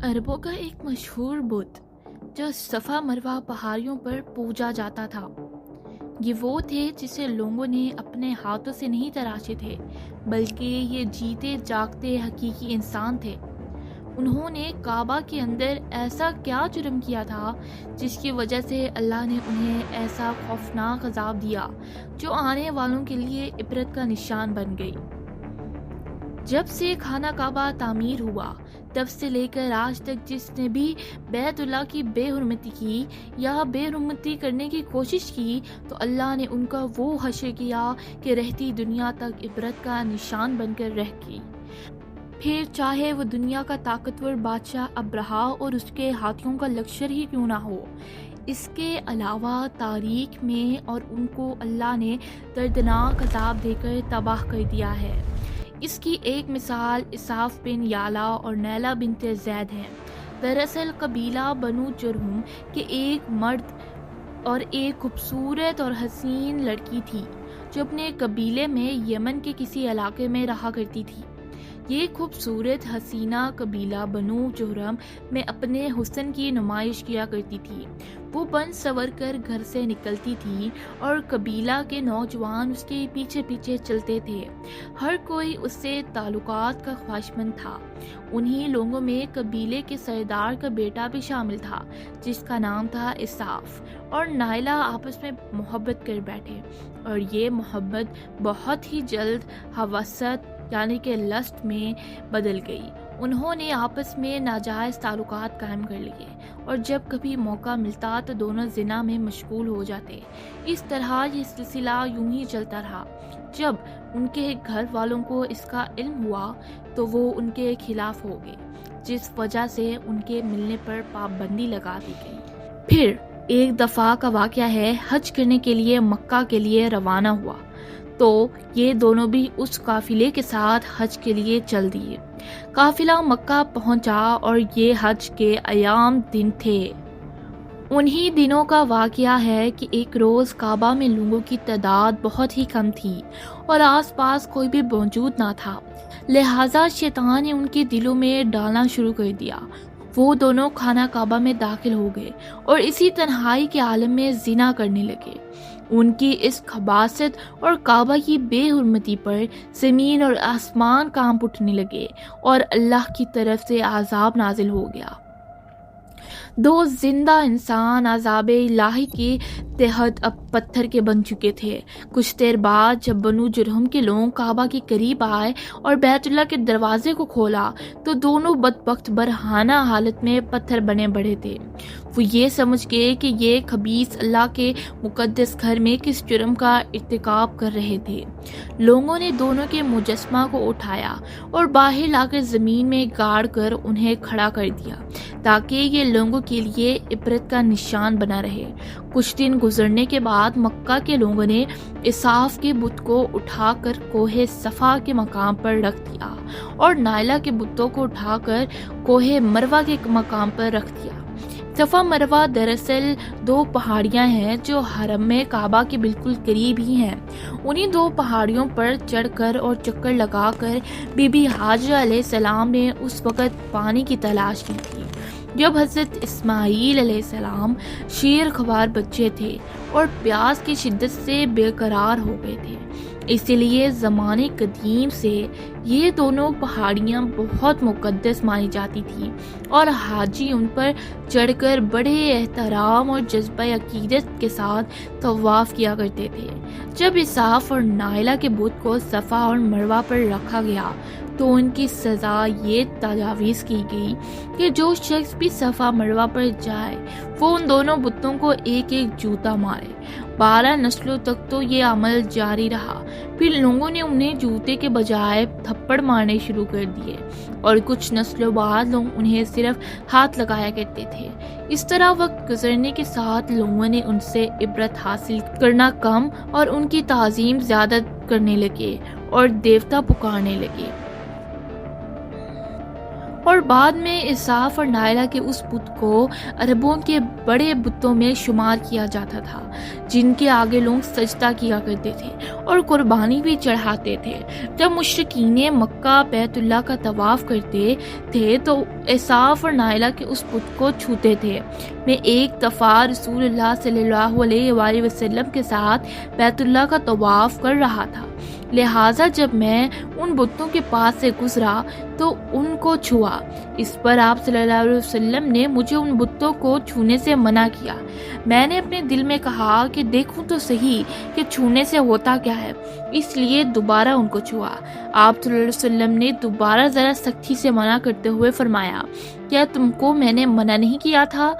عربوں کا ایک مشہور بت جو صفا مروہ پہاڑیوں پر پوجا جاتا تھا، یہ وہ تھے جسے لوگوں نے اپنے ہاتھوں سے نہیں تراشے تھے، بلکہ یہ جیتے جاگتے حقیقی انسان تھے۔ انہوں نے کعبہ کے اندر ایسا کیا جرم کیا تھا جس کی وجہ سے اللہ نے انہیں ایسا خوفناک عذاب دیا جو آنے والوں کے لیے عبرت کا نشان بن گئی۔ جب سے خانہ کعبہ تعمیر ہوا، تب سے لے کر آج تک جس نے بھی بیت اللہ کی بے حرمتی کی یا بے حرمتی کرنے کی کوشش کی، تو اللہ نے ان کا وہ حشر کیا کہ رہتی دنیا تک عبرت کا نشان بن کر رہ گئی۔ پھر چاہے وہ دنیا کا طاقتور بادشاہ ابرہہ اور اس کے ہاتھیوں کا لشکر ہی کیوں نہ ہو، اس کے علاوہ تاریخ میں اور ان کو اللہ نے دردناک عذاب دے کر تباہ کر دیا ہے۔ اس کی ایک مثال اسحاق بن یالا اور نیلا بنت زید ہے۔ دراصل قبیلہ بنو جرہم کے ایک مرد اور ایک خوبصورت اور حسین لڑکی تھی جو اپنے قبیلے میں یمن کے کسی علاقے میں رہا کرتی تھی۔ یہ خوبصورت حسینہ قبیلہ بنو جرہم میں اپنے حسن کی نمائش کیا کرتی تھی۔ وہ بن سور کر گھر سے نکلتی تھی اور قبیلہ کے نوجوان اس کے پیچھے پیچھے چلتے تھے۔ ہر کوئی اس سے تعلقات کا خواہشمند تھا۔ انہی لوگوں میں قبیلے کے سردار کا بیٹا بھی شامل تھا جس کا نام تھا اسحاق اور نائلہ آپس میں محبت کر بیٹھے، اور یہ محبت بہت ہی جلد حواست یعنی کہ لسٹ میں بدل گئی۔ انہوں نے آپس میں ناجائز تعلقات قائم کر لیے اور جب کبھی موقع ملتا تو دونوں زنا میں مشغول ہو جاتے۔ اس طرح یہ سلسلہ یوں ہی چلتا رہا۔ جب ان کے گھر والوں کو اس کا علم ہوا تو وہ ان کے خلاف ہو گئے، جس وجہ سے ان کے ملنے پر پابندی لگا دی گئی۔ پھر ایک دفعہ کا واقعہ ہے، حج کرنے کے لیے مکہ کے لیے روانہ ہوا تو یہ دونوں بھی اس قافلے کے ساتھ حج کے لیے چل دیے۔ قافلہ مکہ پہنچا اور یہ حج کے ایام دن تھے۔ انہی دنوں کا واقعہ ہے کہ ایک روز کعبہ میں لوگوں کی تعداد بہت ہی کم تھی اور آس پاس کوئی بھی موجود نہ تھا، لہٰذا شیطان نے ان کے دلوں میں ڈالنا شروع کر دیا۔ وہ دونوں خانہ کعبہ میں داخل ہو گئے اور اسی تنہائی کے عالم میں زنا کرنے لگے۔ ان کی اس خباثت اور کعبہ کی بے حرمتی پر زمین اور آسمان کانپ اٹھنے لگے اور اللہ کی طرف سے عذاب نازل ہو گیا۔ دو زندہ انسان عذاب الہی کے تحت اب پتھر کے بن چکے تھے۔ کچھ دیر بعد جب بنو جرہم کے لوگ کعبہ کے قریب آئے اور بیت اللہ کے دروازے کو کھولا تو دونوں بدبخت برہنہ حالت میں پتھر بنے پڑے تھے۔ وہ یہ سمجھ گئے کہ یہ خبیث اللہ کے مقدس گھر میں کس جرم کا ارتکاب کر رہے تھے۔ لوگوں نے دونوں کے مجسمہ کو اٹھایا اور باہر لا کر زمین میں گاڑ کر انہیں کھڑا کر دیا تاکہ یہ لوگوں کے لیے عبرت کا نشان بنا رہے۔ کچھ دن گزرنے کے بعد مکہ کے لوگوں نے اسحاق کے بت کو اٹھا کر کوہ صفا کے مقام پر رکھ دیا اور نائلہ کے بتوں کو اٹھا کر کوہ مروہ کے مقام پر رکھ دیا۔ صفا مروہ دراصل دو پہاڑیاں ہیں جو حرم میں کعبہ کے بالکل قریب ہی ہیں۔ انہی دو پہاڑیوں پر چڑھ کر اور چکر لگا کر بی بی حاجرہ علیہ السلام نے اس وقت پانی کی تلاش کی تھی جب حضرت اسماعیل علیہ السلام شیر خوار بچے تھے اور پیاس کی شدت سے بے قرار ہو گئے تھے۔ اسی لیے زمانے قدیم سے یہ دونوں پہاڑیاں بہت مقدس مانی جاتی تھی اور حاجی ان پر چڑھ کر بڑے احترام اور جذبہ عقیدت کے ساتھ طواف کیا کرتے تھے۔ جب اسحاق اور نائلہ کے بت کو صفا اور مروہ پر رکھا گیا تو ان کی سزا یہ تجاویز کی گئی کہ جو شخص بھی صفا مروہ پر جائے وہ ان دونوں بتوں کو ایک ایک جوتا مارے۔ 12 نسلوں تک تو یہ عمل جاری رہا۔ پھر لوگوں نے انہیں جوتے کے بجائے تھپڑ مارنے شروع کر دیے اور کچھ نسلوں بعد لوگ انہیں صرف ہاتھ لگایا کرتے تھے۔ اس طرح وقت گزرنے کے ساتھ لوگوں نے ان سے عبرت حاصل کرنا کم اور ان کی تعظیم زیادہ کرنے لگے اور دیوتا پکارنے لگے اور بعد میں اساف اور نائلہ کے اس بت کو عربوں کے بڑے بتوں میں شمار کیا جاتا تھا، جن کے آگے لوگ سجدہ کیا کرتے تھے اور قربانی بھی چڑھاتے تھے۔ جب مشرکین مکہ بیت اللہ کا طواف کرتے تھے تو اساف اور نائلہ کے اس بت کو چھوتے تھے۔ میں ایک دفعہ رسول اللہ صلی اللہ علیہ وآلہ وسلم کے ساتھ بیت اللہ کا طواف کر رہا تھا، لہٰذا جب میں ان بتوں کے پاس سے گزرا تو ان کو چھوا۔ اس پر آپ صلی اللہ علیہ وسلم نے مجھے ان بتوں کو چھونے سے منع کیا۔ میں نے اپنے دل میں کہا کہ دیکھوں تو صحیح کہ چھونے سے ہوتا کیا ہے، اس لیے دوبارہ ان کو چھوا۔ آپ صلی اللہ علیہ وسلم نے دوبارہ ذرا سختی سے منع کرتے ہوئے فرمایا، کیا تم کو میں نے منع نہیں کیا تھا؟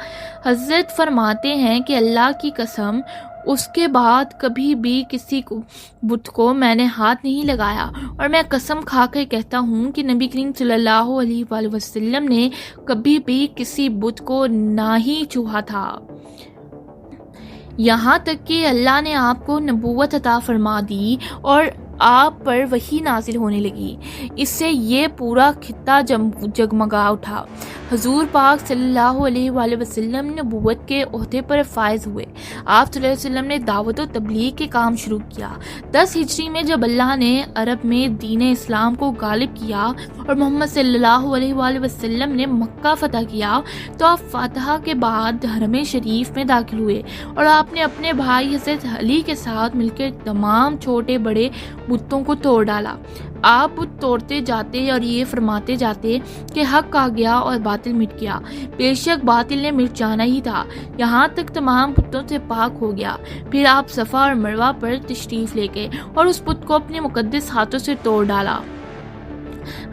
حضرت فرماتے ہیں کہ اللہ کی قسم، اس کے بعد کبھی بھی کسی بت کو میں نے ہاتھ نہیں لگایا، اور میں قسم کھا کر کہتا ہوں کہ نبی کریم صلی اللہ علیہ وآلہ وسلم نے کبھی بھی کسی بت کو نہ ہی چھوا تھا، یہاں تک کہ اللہ نے آپ کو نبوت عطا فرما دی اور آپ پر وحی نازل ہونے لگی۔ اس سے یہ پورا خطہ جگمگا اٹھا۔ حضور پاک صلی اللہ علیہ وآلہ وسلم نبوت کے عہدے پر فائز ہوئے۔ آپ صلی اللہ علیہ وسلم نے دعوت و تبلیغ کے کام شروع کیا۔ 10 ہجری میں جب اللہ نے عرب میں دین اسلام کو غالب کیا اور محمد صلی اللہ علیہ وآلہ وسلم نے مکہ فتح کیا تو آپ فاتحہ کے بعد حرم شریف میں داخل ہوئے اور آپ نے اپنے بھائی حضرت علی کے ساتھ مل کر تمام چھوٹے بڑے بتوں کو توڑ ڈالا۔ آپ بت توڑتے جاتے اور یہ فرماتے جاتے کہ حق آ گیا اور باطل مٹ گیا۔ بے شک باطل نے مٹ جانا ہی تھا، یہاں تک تمام بتوں سے پاک ہو گیا۔ پھر آپ صفا اور مروہ پر تشریف لے گئے اور اس بت کو اپنے مقدس ہاتھوں سے توڑ ڈالا۔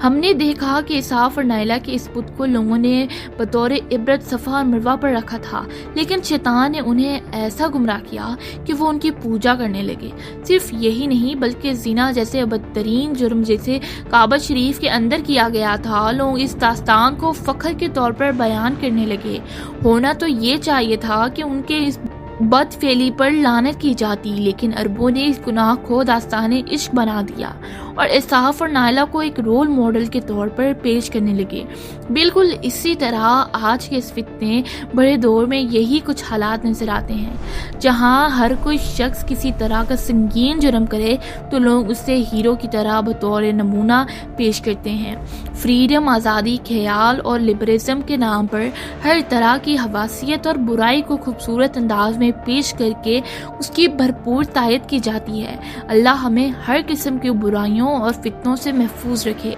ہم نے دیکھا کہ اساف اور نائلہ کے اس بت کو لوگوں نے بطور عبرت صفا اور مروہ پر رکھا تھا، لیکن شیطان نے انہیں ایسا گمراہ کیا کہ وہ ان کی پوجا کرنے لگے۔ صرف یہی نہیں بلکہ زنا جیسے بدترین جرم جیسے کعبہ شریف کے اندر کیا گیا تھا، لوگ اس داستان کو فخر کے طور پر بیان کرنے لگے۔ ہونا تو یہ چاہیے تھا کہ ان کے اس بد فعلی پر لعنت کی جاتی، لیکن عربوں نے اس گناہ کو داستان عشق بنا دیا اور اساف اور نائلہ کو ایک رول ماڈل کے طور پر پیش کرنے لگے۔ بالکل اسی طرح آج کے اس فتنے بڑے دور میں یہی کچھ حالات نظر آتے ہیں، جہاں ہر کوئی شخص کسی طرح کا سنگین جرم کرے تو لوگ اسے ہیرو کی طرح بطور نمونہ پیش کرتے ہیں۔ فریڈم، آزادی، خیال اور لبرلزم کے نام پر ہر طرح کی حواسیت اور برائی کو خوبصورت انداز میں پیش کر کے اس کی بھرپور تائید کی جاتی ہے۔ اللہ ہمیں ہر قسم کی برائیوں اور فتنوں سے محفوظ رکھے۔